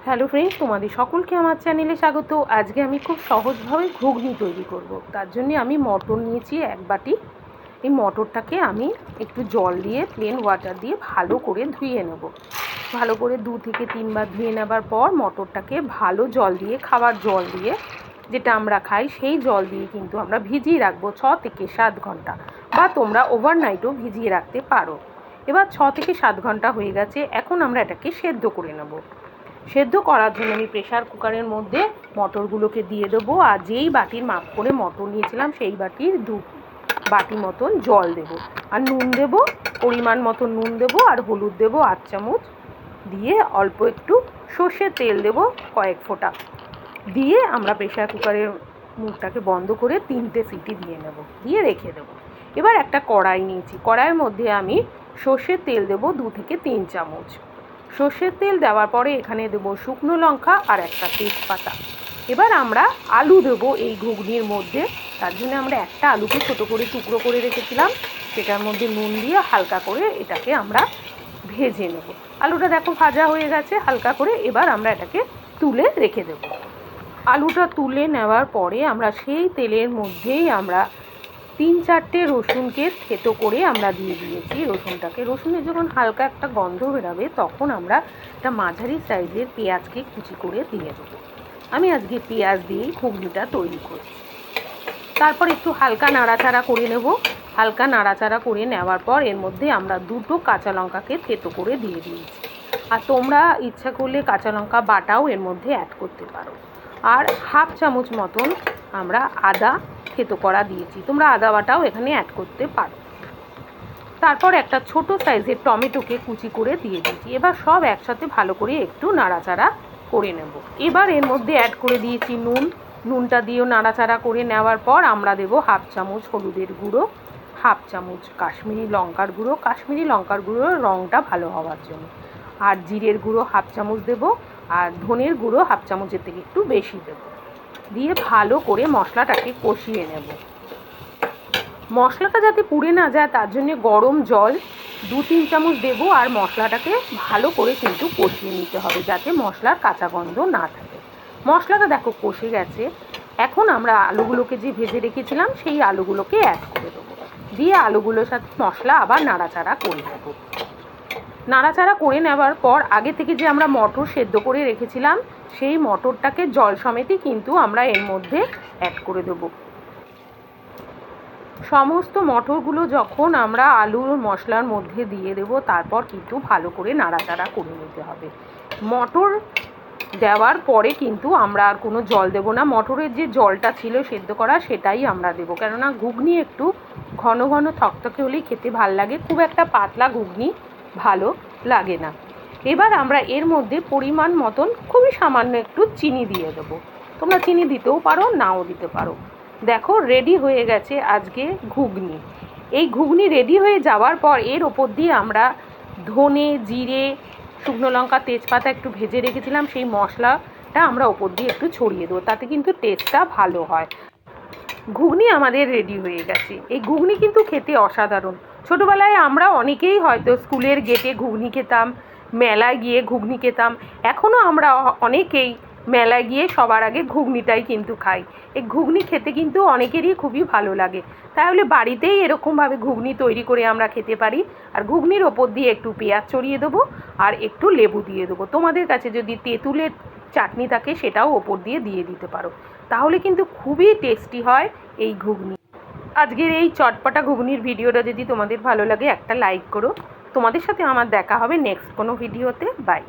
Hello friends, তোমাদের সকলকে আমার চ্যানেলে স্বাগত। আজকে আমি খুব সহজভাবে ঘুগনি তৈরি করব। তার জন্য আমি মটর নিয়েছি এক বাটি। এই মটরটাকে আমি একটু জল দিয়ে প্লেন ওয়াটার দিয়ে ভালো করে ধুয়ে নেব। ভালো করে 2 থেকে 3 বার ধুয়ে নেবার পর মটরটাকে ভালো জল দিয়ে, খাবার জল দিয়ে যেটা আমরা খাই সেই জল দিয়ে কিন্তু আমরা ভিজিয়ে রাখবো 6 থেকে 7 ঘন্টা, বা তোমরা ওভারনাইটও ভিজিয়ে রাখতে পারো। এবার 6 থেকে 7 ঘন্টা হয়ে গেছে, এখন আমরা এটাকে সেদ্ধ করে নেব। সেদ্ধ করার জন্য আমি প্রেশার কুকারের মধ্যে মটরগুলোকে দিয়ে দেবো, আর যেই বাটির মাপ করে মটর নিয়েছিলাম সেই বাটির 2 বাটি মতন জল দেব, আর নুন দেব, পরিমাণ মতো নুন দেব, আর হলুদ দেব 8 চামচ, দিয়ে অল্প একটু সর্ষের তেল দেব কয়েক ফোঁটা, দিয়ে আমরা প্রেশার কুকারের মুখটাকে বন্ধ করে 3টে সিটি দিয়ে নেব, দিয়ে রেখে দেব। এবার একটা কড়াই নিয়েছি, কড়াইয়ের মধ্যে আমি সর্ষের তেল দেব 2 থেকে 3 চামচ। সর্ষের তেল দেওয়ার পরে এখানে দেবো শুকনো লঙ্কা আর একটা তেজপাতা। এবার আমরা আলু দেবো এই ঘুগনির মধ্যে। তার জন্য আমরা একটা আলুকে ছোটো করে টুকরো করে রেখেছিলাম, সেটার মধ্যে নুন দিয়ে হালকা করে এটাকে আমরা ভেজে নেব। আলুটা দেখো ভাজা হয়ে গেছে হালকা করে। এবার আমরা এটাকে তুলে রেখে দেব। আলুটা তুলে নেওয়ার পরে আমরা সেই তেলের মধ্যেই আমরা 3-4টে রসুনকে থেতো করে আমরা দিয়ে দিয়েছি। রসুনের যখন হালকা একটা গন্ধ বেরাবে তখন আমরা একটা মাঝারি সাইজের পেঁয়াজকে কুচি করে দিয়ে দেবো। আমি আজকে পেঁয়াজ দিয়েই ঘুগনিটা তৈরি করছি। তারপর একটু হালকা নাড়াচাড়া করে নেব। হালকা নাড়াচাড়া করে নেওয়ার পর এর মধ্যে আমরা 2টো কাঁচা লঙ্কাকে থেতো করে দিয়ে দিয়েছি, আর তোমরা ইচ্ছা করলে কাঁচা লঙ্কা বাটাও এর মধ্যে অ্যাড করতে পারো। আর 1/2 চামচ মতন আমরা আদা থেতো করা দিয়েছি, তোমরা আদা বাটাও এখানে অ্যাড করতে পারো। তারপর একটা ছোট সাইজের টমেটোকে কুচি করে দিয়ে দিয়েছি। এবার সব একসাথে ভালো করে একটু নাড়াচাড়া করে নেব। এবার এর মধ্যে অ্যাড করে দিয়েছি নুন। নুনটা দিয়েও নাড়াচাড়া করে নেওয়ার পর আমরা দেবো 1/2 চামচ হলুদের গুঁড়ো, 1/2 চামচ কাশ্মীরি লঙ্কার গুঁড়ো, কাশ্মীরি লঙ্কার গুঁড়োর রঙটা ভালো হওয়ার জন্য, আর জিরের গুঁড়ো 1/2 চামচ দেবো, আর ধনের গুঁড়ো 1/2 চামচের থেকে একটু বেশি দেবো। দিয়ে ভালো করে মশলাটাকে কষিয়ে নেব। মশলাটা যাতে পুড়ে না যায় তার জন্য গরম জল 2-3 চামচ দেবো, আর মশলাটাকে ভালো করে কিন্তু কষিয়ে নিতে হবে যাতে মশলার কাঁচা গন্ধ না থাকে। মশলাটা দেখো কষে গেছে। এখন আমরা আলুগুলোকে যে ভেজে রেখেছিলাম সেই আলুগুলোকে অ্যাড করে দেবো, দিয়ে আলুগুলোর সাথে মশলা আবার নাড়াচাড়া করে নেব। নাড়াচাড়া করে নেওয়ার পর আগে থেকে যে আমরা মটর সেদ্ধ করে রেখেছিলাম সেই মটরটাকে জল সমেতই কিন্তু আমরা এর মধ্যে অ্যাড করে দেবো। সমস্ত মটরগুলো যখন আমরা আলুর মশলার মধ্যে দিয়ে দেব তারপর কিন্তু ভালো করে নাড়াচাড়া করে নিতে হবে। মটর দেওয়ার পরে কিন্তু আমরা আর কোনো জল দেব না। মটরের যে জলটা ছিল সেদ্ধ করা সেটাই আমরা দেবো, কেননা ঘুগনি একটু ঘন ঘন থকথকে হলেই খেতে ভালো লাগে, খুব একটা পাতলা ঘুগনি ভালো লাগে না। এবার আমরা এর মধ্যে পরিমাণ মতন খুবই সামান্য একটু চিনি দিয়ে দেবো। তোমরা চিনি দিতেও পারো, নাও দিতে পারো। দেখো রেডি হয়ে গেছে আজকে ঘুগনি। এই ঘুগনি রেডি হয়ে যাওয়ার পর এর ওপর দিয়ে আমরা ধনে, জিরে, শুকনো লঙ্কা, তেজপাতা একটু ভেজে রেখেছিলাম সেই মশলাটা আমরা ওপর দিয়ে একটু ছড়িয়ে দেবো, তাতে কিন্তু টেস্টটা ভালো হয়। ঘুগনি আমাদের রেডি হয়ে গেছে। এই ঘুগনি কিন্তু খেতে অসাধারণ। ছোটোবেলায় আমরা অনেকেই হয়তো স্কুলের গেটে ঘুগনি খেতাম, মেলায় গিয়ে ঘুগনি খেতাম। এখনও আমরা অনেকেই মেলায় গিয়ে সবার আগে ঘুগনিটাই কিন্তু খাই। এই ঘুগনি খেতে কিন্তু অনেকেরই খুবই ভালো লাগে। তাহলে বাড়িতেই এরকমভাবে ঘুগনি তৈরি করে আমরা খেতে পারি। আর ঘুগনির ওপর দিয়ে একটু পেঁয়াজ ছড়িয়ে দেবো আর একটু লেবু দিয়ে দেবো। তোমাদের কাছে যদি তেঁতুলের চাটনি থাকে সেটাও ওপর দিয়ে দিতে পারো, তাহলে কিন্তু খুবই টেস্টি হয় এই ঘুগনি। আজকের এই চটপটা ঘুগনির ভিডিওটা যদি তোমাদের ভালো লাগে একটা লাইক করো। তোমাদের সাথে আমার দেখা হবে নেক্সট কোনো ভিডিওতে। বাই।